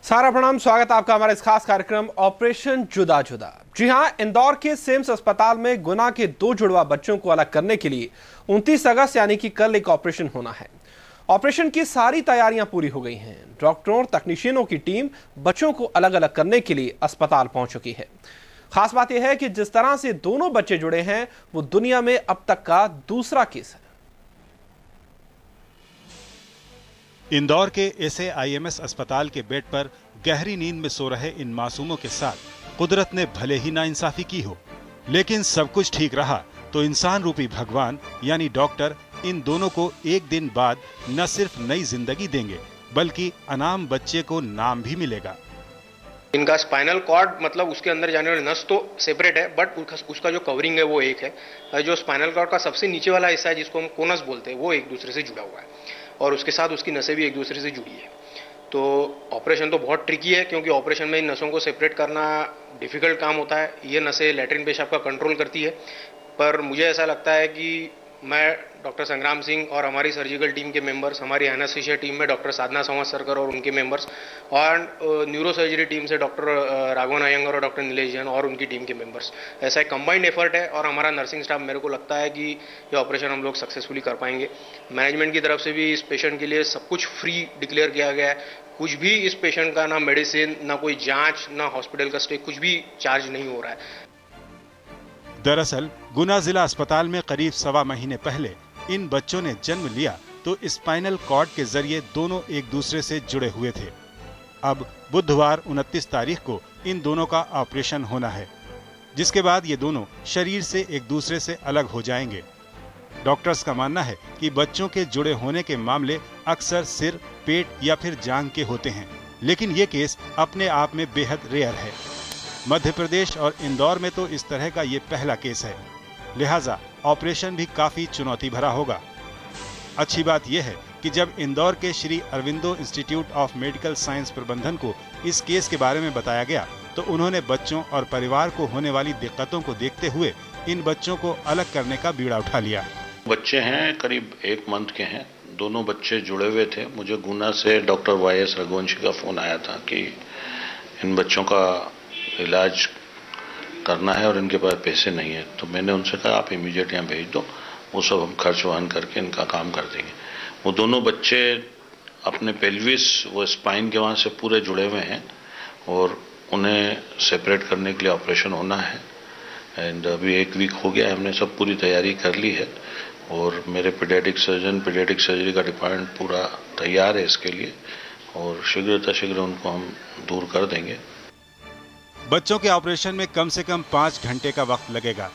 सारा प्रणाम, स्वागत है आपका हमारे इस खास कार्यक्रम ऑपरेशन जुदा जुदा। जी हां, इंदौर के सिम्स अस्पताल में गुना के 2 जुड़वा बच्चों को अलग करने के लिए 29 अगस्त यानी कि कल एक ऑपरेशन होना है। ऑपरेशन की सारी तैयारियां पूरी हो गई हैं। डॉक्टरों और तकनीशियनों की टीम बच्चों को अलग अलग करने के लिए अस्पताल पहुंच चुकी है। खास बात यह है कि जिस तरह से दोनों बच्चे जुड़े हैं वो दुनिया में अब तक का दूसरा केस है। इंदौर के SAIMS अस्पताल के बेड पर गहरी नींद में सो रहे इन मासूमों के साथ कुदरत ने भले ही नाइंसाफी की हो, लेकिन सब कुछ ठीक रहा तो इंसान रूपी भगवान यानी डॉक्टर इन दोनों को एक दिन बाद न सिर्फ नई जिंदगी देंगे बल्कि अनाम बच्चे को नाम भी मिलेगा। इनका स्पाइनल कॉर्ड मतलब उसके अंदर जाने वाली नस तो सेपरेट है, बट उसका जो कवरिंग है वो एक है। जो स्पाइनल कॉर्ड का सबसे नीचे वाला हिस्सा है जिसको हम कोनस बोलते हैं वो एक दूसरे से जुड़ा हुआ है और उसके साथ उसकी नसें भी एक दूसरे से जुड़ी है। तो ऑपरेशन तो बहुत ट्रिकी है क्योंकि ऑपरेशन में इन नसों को सेपरेट करना डिफिकल्ट काम होता है। ये नसें लैट्रिन पेशाब का कंट्रोल करती है, पर मुझे ऐसा लगता है कि मैं डॉक्टर संग्राम सिंह और हमारी सर्जिकल टीम के मेंबर्स, हमारी एनेस्थीसिया टीम में डॉक्टर साधना संवत्सरकर और उनके मेंबर्स और न्यूरो सर्जरी टीम से डॉक्टर राघवन अयंगर और डॉक्टर नीलेश जैन और उनकी टीम के मेंबर्स, ऐसा एक कंबाइंड एफर्ट है और हमारा नर्सिंग स्टाफ, मेरे को लगता है कि ये ऑपरेशन हम लोग सक्सेसफुली कर पाएंगे। मैनेजमेंट की तरफ से भी इस पेशेंट के लिए सब कुछ फ्री डिक्लेयर किया गया है। कुछ भी इस पेशेंट का ना मेडिसिन, ना कोई जांच, ना हॉस्पिटल का स्टे, कुछ भी चार्ज नहीं हो रहा है। दरअसल गुना जिला अस्पताल में करीब 1.25 महीने पहले इन बच्चों ने जन्म लिया तो स्पाइनल कॉर्ड के जरिए दोनों एक दूसरे से जुड़े हुए थे। अब बुधवार 29 तारीख को इन दोनों का ऑपरेशन होना है, जिसके बाद ये दोनों शरीर से एक दूसरे से अलग हो जाएंगे। डॉक्टर्स का मानना है कि बच्चों के जुड़े होने के मामले अक्सर सिर, पेट या फिर जांघ के होते हैं, लेकिन ये केस अपने आप में बेहद रेयर है। मध्य प्रदेश और इंदौर में तो इस तरह का ये पहला केस है, लिहाजा ऑपरेशन भी काफी चुनौती भरा होगा। अच्छी बात यह है कि जब इंदौर के Shri Aurobindo institute of medical science प्रबंधन को इस केस के बारे में बताया गया तो उन्होंने बच्चों और परिवार को होने वाली दिक्कतों को देखते हुए इन बच्चों को अलग करने का बीड़ा उठा लिया। बच्चे हैं, करीब 1 मंथ के हैं, दोनों बच्चे जुड़े हुए थे। मुझे गुना से डॉक्टर YS रघुवंशी का फोन आया था कि इन बच्चों का इलाज करना है और इनके पास पैसे नहीं है, तो मैंने उनसे कहा आप इमीडिएट यहाँ भेज दो, वो सब हम खर्च वहन करके इनका काम कर देंगे। वो दोनों बच्चे अपने पेल्विस, वो स्पाइन के वहाँ से पूरे जुड़े हुए हैं और उन्हें सेपरेट करने के लिए ऑपरेशन होना है। एंड अभी 1 वीक हो गया है, हमने सब पूरी तैयारी कर ली है और मेरे पीडियाट्रिक सर्जरी का डिपार्टमेंट पूरा तैयार है इसके लिए और शीघ्र उनको हम दूर कर देंगे। बच्चों के ऑपरेशन में कम से कम 5 घंटे का वक्त लगेगा।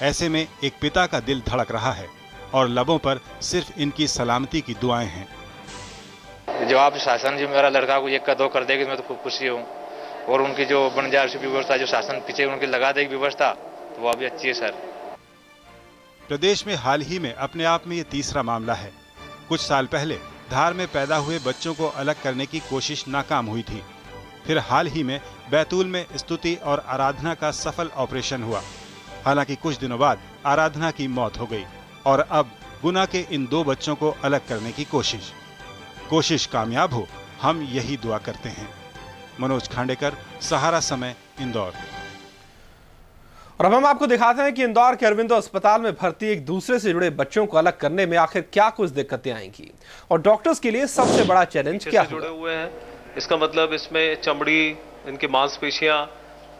ऐसे में एक पिता का दिल धड़क रहा है और लबों पर सिर्फ इनकी सलामती की दुआएं हैं। जवाब शासन जी मेरा लड़का को 1 का 2 कर देगी, मैं तो खूब खुशी हूँ और उनकी जो बन जाए व्यवस्था, जो शासन पीछे उनकी लगा देगी व्यवस्था, तो वो भी अच्छी है सर। प्रदेश में हाल ही में अपने आप में ये तीसरा मामला है। कुछ साल पहले धार में पैदा हुए बच्चों को अलग करने की कोशिश नाकाम हुई थी। फिर हाल ही में बैतूल में स्तुति और आराधना का सफल ऑपरेशन हुआ। हालांकि कुछ दिनों बाद आराधना की मौत हो गई और अब गुना के इन 2 बच्चों को अलग करने की कोशिश कामयाब हो, हम यही दुआ करते हैं। मनोज खांडेकर, सहारा समय, इंदौर। और अब हम आपको दिखाते हैं कि इंदौर के अरविंदो अस्पताल में भर्ती एक दूसरे से जुड़े बच्चों को अलग करने में आखिर क्या कुछ दिक्कतें आएंगी और डॉक्टर्स के लिए सबसे बड़ा चैलेंज क्या जुड़े हुए हैं। इसका मतलब इसमें चमड़ी, इनकी मांसपेशियां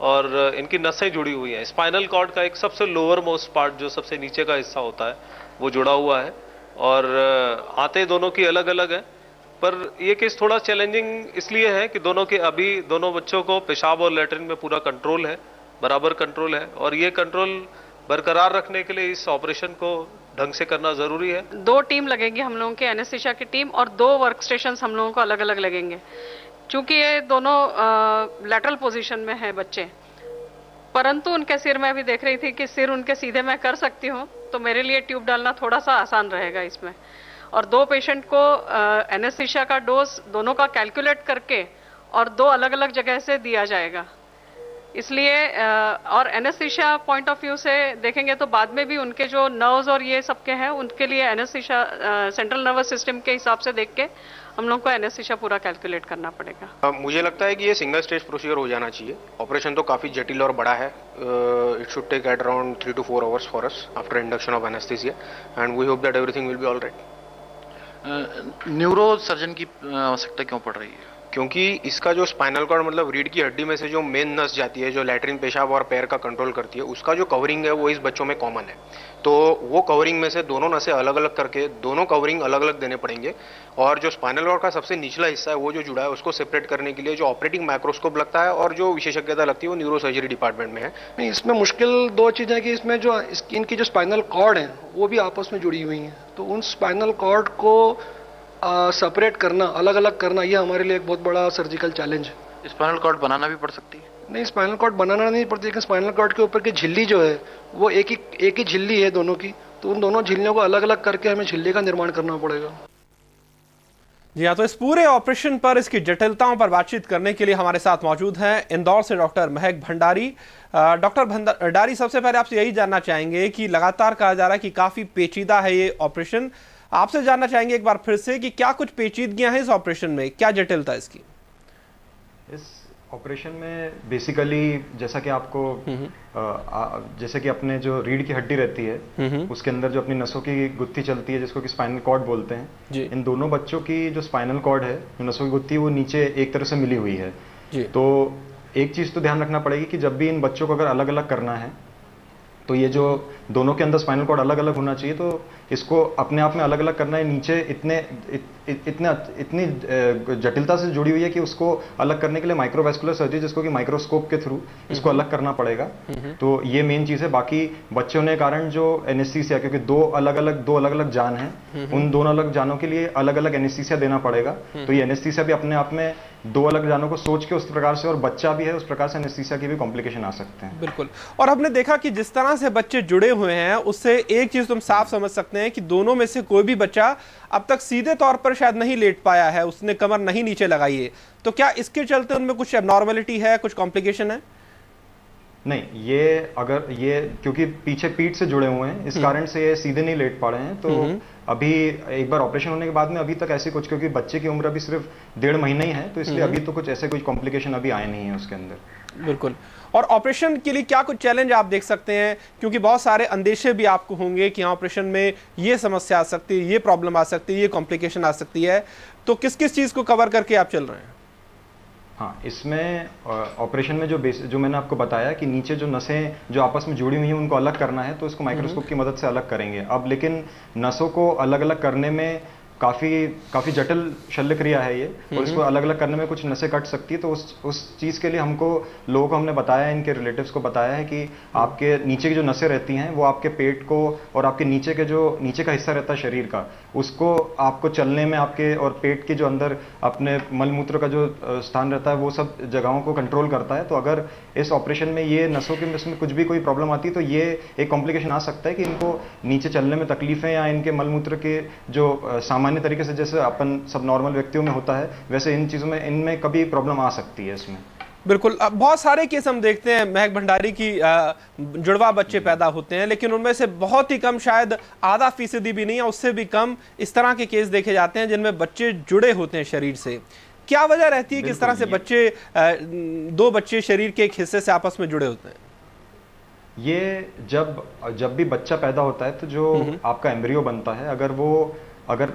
और इनकी नसें जुड़ी हुई हैं। स्पाइनल कॉर्ड का एक सबसे लोअर मोस्ट पार्ट, जो सबसे नीचे का हिस्सा होता है, वो जुड़ा हुआ है और आते दोनों की अलग अलग है। पर ये केस थोड़ा चैलेंजिंग इसलिए है कि दोनों बच्चों को पेशाब और लैट्रिन में पूरा कंट्रोल है, बराबर कंट्रोल है और ये कंट्रोल बरकरार रखने के लिए इस ऑपरेशन को ढंग से करना जरूरी है। 2 टीम लगेंगी हम लोगों के, एनेस्थीसिया की टीम, और 2 वर्क स्टेशन हम लोगों को अलग अलग लगेंगे। चूंकि ये दोनों लैटरल पोजीशन में है बच्चे, परंतु उनके सिर में भी देख रही थी कि सिर उनके सीधे मैं कर सकती हूँ, तो मेरे लिए ट्यूब डालना थोड़ा सा आसान रहेगा इसमें। और 2 पेशेंट को एनेस्थीसिया का डोज दोनों का कैलकुलेट करके और 2 अलग अलग जगह से दिया जाएगा। इसलिए और एनेस्थीसिया पॉइंट ऑफ व्यू से देखेंगे तो बाद में भी उनके जो नर्व्स और ये सब के हैं उनके लिए एनेस्थीसिया सेंट्रल नर्वस सिस्टम के हिसाब से देख के हम लोग को एनेस्थीसिया पूरा कैलकुलेट करना पड़ेगा। मुझे लगता है कि ये सिंगल स्टेज प्रोसीजर हो जाना चाहिए। ऑपरेशन तो काफ़ी जटिल और बड़ा है। It should take at around 3 to 4 hours for us after induction of anaesthesia and we hope that everything will be all right. Neuro surgeon की आवश्यकता क्यों पड़ रही है? क्योंकि इसका जो स्पाइनल कॉर्ड मतलब रीढ़ की हड्डी में से जो मेन नस जाती है, जो लैट्रिन, पेशाब और पैर का कंट्रोल करती है, उसका जो कवरिंग है वो इस बच्चों में कॉमन है। तो वो कवरिंग में से दोनों नसें अलग अलग करके दोनों कवरिंग अलग अलग देने पड़ेंगे और जो स्पाइनल कॉर्ड का सबसे निचला हिस्सा है वो जो जुड़ा है उसको सेपरेट करने के लिए जो ऑपरेटिंग माइक्रोस्कोप लगता है और जो विशेषज्ञता लगती है वो न्यूरो सर्जरी डिपार्टमेंट में है। इसमें मुश्किल दो चीज़ें कि इसमें जो इनकी जो स्पाइनल कॉर्ड है वो भी आपस में जुड़ी हुई हैं, तो उन स्पाइनल कॉर्ड को सेपरेट करना, अलग अलग करना, ये हमारे लिए एक बहुत बड़ा सर्जिकल चैलेंज है। स्पाइनल कॉर्ड बनाना भी पड़ सकती है? नहीं, स्पाइनल कॉर्ड बनाना नहीं पड़ती, लेकिन स्पाइनल कॉर्ड के ऊपर की झिल्ली जो है वो एक ही झिल्ली है दोनों की, तो उन दोनों झिल्लियों को अलग अलग करके हमें झिल्ली का निर्माण करना पड़ेगा। जी हाँ, तो इस पूरे ऑपरेशन पर, इसकी जटिलताओं पर बातचीत करने के लिए हमारे साथ मौजूद हैं इंदौर से डॉक्टर महक भंडारी। डॉक्टर भंडारी, सबसे पहले आपसे यही जानना चाहेंगे कि लगातार कहा जा रहा है कि काफी पेचीदा है ये ऑपरेशन। आपसे जानना चाहेंगे एक बार फिर से कि क्या कुछ पेचीदगियां हैं इस ऑपरेशन में, क्या जटिलता है इसकी? इस ऑपरेशन में बेसिकली जैसा कि आपको जैसे कि अपने जो रीढ़ की हड्डी रहती है उसके अंदर जो अपनी नसों की गुत्थी चलती है जिसको कि स्पाइनल कॉर्ड बोलते हैं, इन दोनों बच्चों की जो स्पाइनल कॉर्ड है, जो नसों की गुत्थी, वो नीचे एक तरह से मिली हुई है। तो एक चीज तो ध्यान रखना पड़ेगी कि जब भी इन बच्चों को अगर अलग अलग करना है तो ये जो दोनों के अंदर स्पाइनल कॉर्ड अलग अलग होना चाहिए, तो इसको अपने आप में अलग अलग करना है। नीचे इतनी जटिलता से जुड़ी हुई है कि उसको अलग करने के लिए माइक्रोवैस्कुलर सर्जरी, जिसको कि माइक्रोस्कोप के थ्रू इसको अलग करना पड़ेगा। तो ये मेन चीज है। बाकी बच्चों ने कारण जो एनेस्थीसिया, क्योंकि दो अलग अलग जान है, उन दोनों अलग जानों के लिए अलग अलग एनेस्थीसिया देना पड़ेगा। तो ये एनेस्थीसिया भी अपने आप में दो अलग जानों को सोच के उस प्रकार से, और बच्चा भी है उस प्रकार से, एनेस्थीसिया के भी कॉम्प्लिकेशन आ सकते हैं। बिल्कुल। और हमने देखा कि जिस तरह से बच्चे जुड़े हुए हैं उससे एक चीज तुम साफ समझ सकते हैं कि दोनों में से कोई भी बच्चा अब तक सीधे तौर पर शायद नहीं लेट पाया है, उसने कमर नहीं नीचे लगाई है। तो क्या इसके चलते उनमें कुछ एबनॉर्मलिटी है, कुछ कॉम्प्लिकेशन है? नहीं, ये क्योंकि पीछे पीठ से जुड़े हुए हैं, इस कारण से ये सीधे नहीं लेट पा रहे हैं। तो अभी एक बार ऑपरेशन होने के बाद में अभी तक ऐसी कुछ, क्योंकि बच्चे की उम्र अभी सिर्फ 1.5 महीने ही है, तो इसलिए अभी तो कुछ ऐसे कुछ कॉम्प्लिकेशन अभी आए नहीं है उसके अंदर। बिल्कुल। और ऑपरेशन के लिए क्या कुछ चैलेंज आप देख सकते हैं, क्योंकि बहुत सारे अंदेशे भी आपको होंगे कि ऑपरेशन में ये समस्या आ सकती है, ये प्रॉब्लम आ सकती है, ये कॉम्प्लिकेशन आ सकती है, तो किस किस चीज को कवर करके आप चल रहे हैं? हाँ, इसमें ऑपरेशन में जो मैंने आपको बताया कि नीचे जो नसें जो आपस में जुड़ी हुई हैं उनको अलग करना है, तो इसको माइक्रोस्कोप की मदद से अलग करेंगे। अब लेकिन नसों को अलग अलग करने में काफी जटिल शल्य क्रिया है ये, और इसको अलग अलग करने में कुछ नसें कट सकती है। तो उस चीज के लिए लोगों को हमने बताया है, इनके रिलेटिव्स को बताया है कि आपके नीचे की जो नसें रहती हैं वो आपके पेट को और आपके नीचे का हिस्सा रहता है शरीर का, उसको आपको चलने में, आपके और पेट के जो अंदर अपने मलमूत्र का जो स्थान रहता है वो सब जगहों को कंट्रोल करता है। तो अगर इस ऑपरेशन में ये नसों के में कुछ भी कोई प्रॉब्लम आती है तो ये एक कॉम्प्लिकेशन आ सकता है कि इनको नीचे चलने में तकलीफें, या इनके मलमूत्र के जो सामान्य तरीके से जैसे अपन सब नॉर्मल व्यक्तियों में होता है वैसे इन चीजों में, इनमें कभी प्रॉब्लम आ सकती है इसमें। बिल्कुल। अब बहुत सारे केस हम देखते हैं महक भंडारी की, जुड़वा बच्चे पैदा होते हैं, लेकिन उनमें से बहुत ही कम, शायद आधा फीसदी भी नहीं है, उससे भी कम इस तरह के केस देखे जाते हैं जिनमें बच्चे जुड़े होते हैं शरीर से। क्या वजह रहती है किस तरह से दो बच्चे शरीर के एक हिस्से से आपस में जुड़े होते हैं? ये जब भी बच्चा पैदा होता है तो जो आपका एम्ब्रियो बनता है, अगर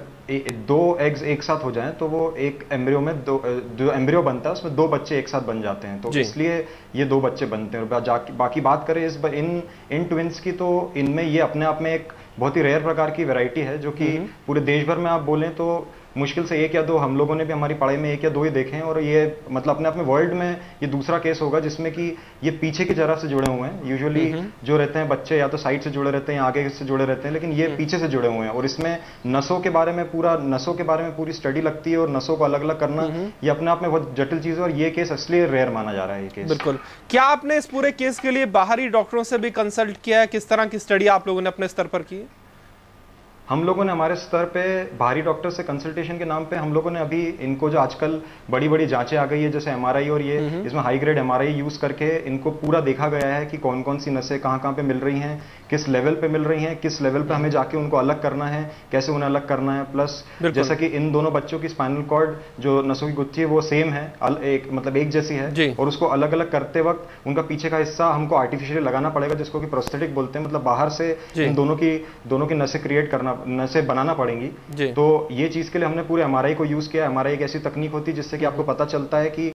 दो एग्स एक साथ हो जाएं तो वो एक एम्ब्रियो में जो एम्ब्रियो बनता है उसमें 2 बच्चे एक साथ बन जाते हैं। तो इसलिए ये 2 बच्चे बनते हैं। और बाकी बात करें इन ट्विंस की, तो इनमें ये अपने आप में एक बहुत ही रेयर प्रकार की वैरायटी है, जो कि पूरे देश भर में आप बोलें तो मुश्किल से 1 या 2, हम लोगों ने भी हमारी पढ़ाई में 1 या 2 ही देखे हैं। और ये मतलब अपने आप में वर्ल्ड में ये दूसरा केस होगा जिसमें कि ये पीछे की जरा से जुड़े हुए हैं। यूजुअली जो रहते हैं बच्चे या तो साइड से जुड़े रहते हैं या आगे से जुड़े रहते हैं, लेकिन ये पीछे से जुड़े हुए हैं। और इसमें नसों के बारे में पूरी स्टडी लगती है, और नसों को अलग अलग करना ये अपने आप में बहुत जटिल चीज है, और ये केस असली रेयर माना जा रहा है ये केस। बिल्कुल। क्या आपने इस पूरे केस के लिए बाहरी डॉक्टरों से भी कंसल्ट किया है? किस तरह की स्टडी आप लोगों ने अपने स्तर पर की? हम लोगों ने हमारे स्तर पे बाहरी डॉक्टर से कंसल्टेशन के नाम पे हम लोगों ने अभी इनको जो आजकल बड़ी बड़ी जांचें आ गई है जैसे एमआरआई और ये इसमें हाई ग्रेड एमआरआई यूज करके इनको पूरा देखा गया है कि कौन कौन सी नसें कहाँ कहाँ पे मिल रही हैं, किस लेवल पे मिल रही हैं, किस लेवल पे हमें जाके उनको अलग करना है, कैसे उन्हें अलग करना है। प्लस जैसा कि इन दोनों बच्चों की स्पाइनल कॉर्ड जो नसों की गुत्थी है वो सेम है, एक मतलब एक जैसी है, और उसको अलग अलग करते वक्त उनका पीछे का हिस्सा हमको आर्टिफिशियली लगाना पड़ेगा जिसको कि प्रोस्थेटिक बोलते हैं, मतलब बाहर से इन दोनों की नसें क्रिएट करना, नसें बनाना पड़ेंगी। तो ये चीज के लिए हमने पूरे एमआरआई को यूज किया। एमआरआई एक ऐसी तकनीक होती है जिससे कि आपको पता चलता है कि